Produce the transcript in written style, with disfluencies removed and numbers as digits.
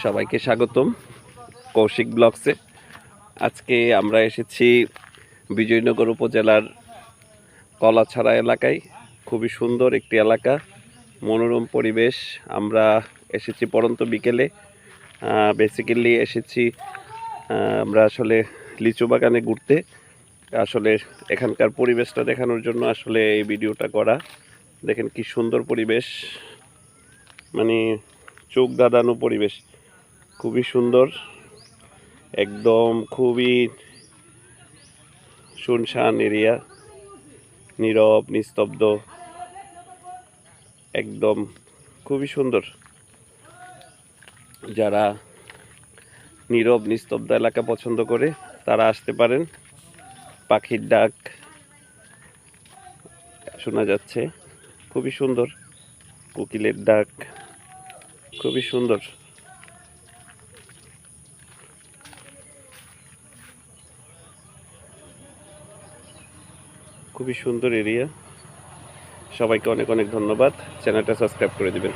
সবাইকে স্বাগতম কৌশিক ব্লগসে। আজকে আমরা এসেছি বিজয়নগর উপজেলার কলাছড়া এলাকায়। খুবই সুন্দর একটি এলাকা, মনোরম পরিবেশ। আমরা এসেছি পড়ন্ত বিকেলে। বেসিক্যালি এসেছি আমরা আসলে লিচু বাগানে ঘুরতে। আসলে এখানকার পরিবেশটা দেখানোর জন্য আসলে এই ভিডিওটা করা। দেখেন কি সুন্দর পরিবেশ, মানে চোখ ধাঁধানো পরিবেশ, খুবই সুন্দর। একদম খুবই শুনশান এরিয়া, নীরব নিস্তব্ধ, একদম খুবই সুন্দর। যারা নীরব নিস্তব্ধ এলাকা পছন্দ করে তারা আসতে পারেন। পাখির ডাক শোনা যাচ্ছে, খুবই সুন্দর। কোকিলের ডাক খুবই সুন্দর। খুবই সুন্দর এরিয়া। সবাইকে অনেক অনেক ধন্যবাদ। চ্যানেলটা সাবস্ক্রাইব করে দিবেন।